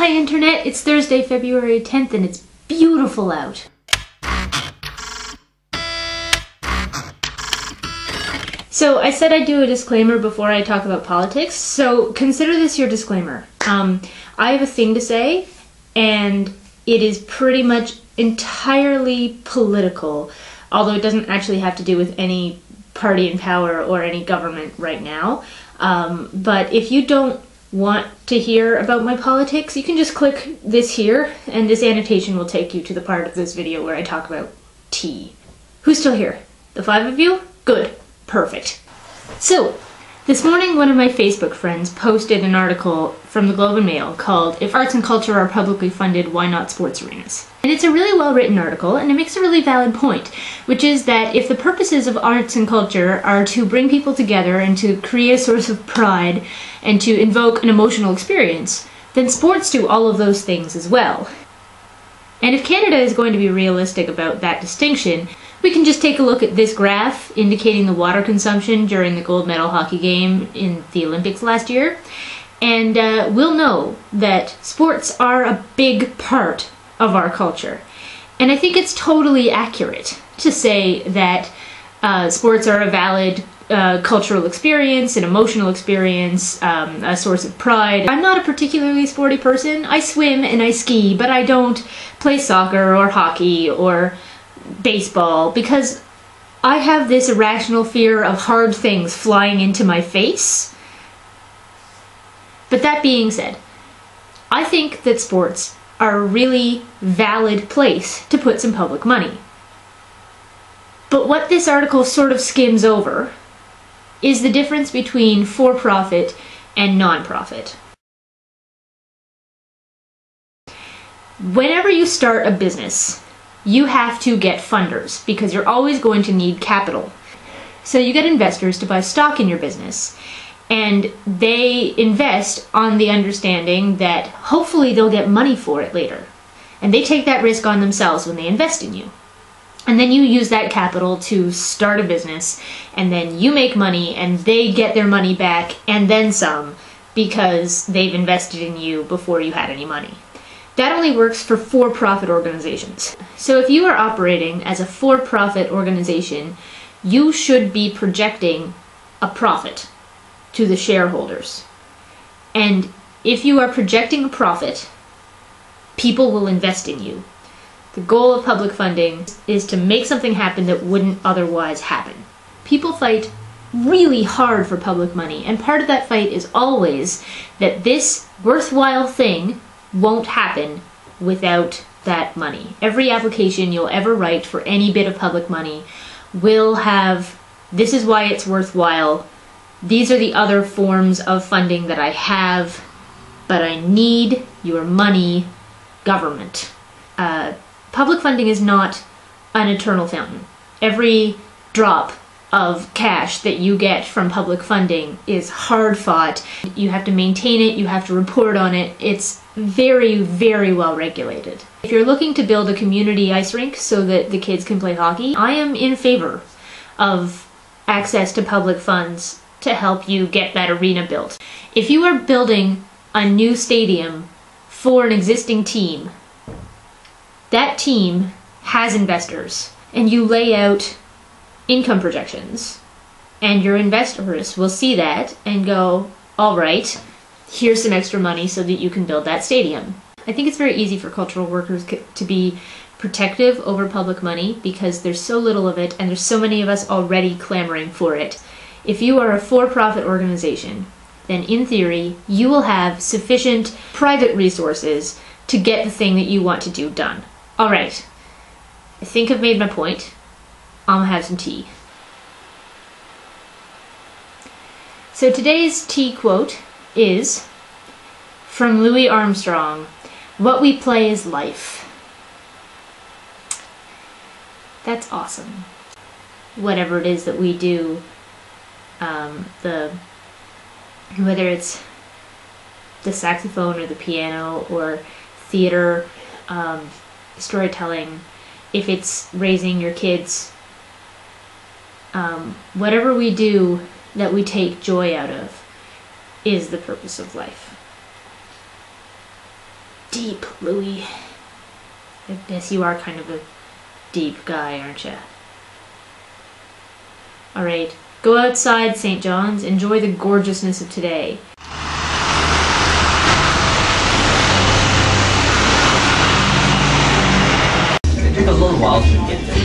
Hi Internet, it's Thursday, February 10th and it's beautiful out. So I said I'd do a disclaimer before I talk about politics, so consider this your disclaimer. I have a thing to say, and it is pretty much entirely political, although it doesn't actually have to do with any party in power or any government right now. But if you don't want to hear about my politics, you can just click this here, and this annotation will take you to the part of this video where I talk about tea. Who's still here? The 5 of you? Good. Perfect. So, this morning one of my Facebook friends posted an article from the Globe and Mail called "If Arts and Culture Are Publicly Funded, Why Not Sports Arenas?" And it's a really well written article, and it makes a really valid point, which is that if the purposes of arts and culture are to bring people together and to create a source of pride and to invoke an emotional experience, then sports do all of those things as well. And if Canada is going to be realistic about that distinction, we can just take a look at this graph indicating the water consumption during the gold medal hockey game in the Olympics last year, and we'll know that sports are a big part of our culture. And I think it's totally accurate to say that sports are a valid cultural experience, an emotional experience, a source of pride. I'm not a particularly sporty person. I swim and I ski, but I don't play soccer or hockey or baseball because I have this irrational fear of hard things flying into my face. But that being said, I think that sports are a really valid place to put some public money. But what this article sort of skims over is the difference between for-profit and non-profit. Whenever you start a business, you have to get funders because you're always going to need capital. So you get investors to buy stock in your business, and they invest on the understanding that hopefully they'll get money for it later. And they take that risk on themselves when they invest in you. And then you use that capital to start a business, and then you make money and they get their money back and then some because they've invested in you before you had any money. That only works for for-profit organizations. So if you are operating as a for-profit organization, you should be projecting a profit to the shareholders. And if you are projecting a profit, people will invest in you. The goal of public funding is to make something happen that wouldn't otherwise happen. People fight really hard for public money, and part of that fight is always that this worthwhile thing won't happen without that money. Every application you'll ever write for any bit of public money will have, this is why it's worthwhile, these are the other forms of funding that I have, but I need your money, government. Public funding is not an eternal fountain. Every drop of cash that you get from public funding is hard fought. You have to maintain it, you have to report on it. It's very, very well regulated. If you're looking to build a community ice rink so that the kids can play hockey, I am in favor of access to public funds to help you get that arena built. If you are building a new stadium for an existing team, that team has investors, and you lay out income projections, and your investors will see that and go, all right, here's some extra money so that you can build that stadium. I think it's very easy for cultural workers to be protective over public money because there's so little of it and there's so many of us already clamoring for it. If you are a for-profit organization, then in theory you will have sufficient private resources to get the thing that you want to do done. All right, I think I've made my point. I'm gonna have some tea. So today's tea quote is from Louis Armstrong, "What we play is life." That's awesome. Whatever it is that we do, whether it's the saxophone or the piano or theater, storytelling, if it's raising your kids, whatever we do that we take joy out of is the purpose of life. deep, Louis. I guess you are kind of a deep guy, aren't you? Alright, go outside, St. John's. Enjoy the gorgeousness of today. It took a little while to get there.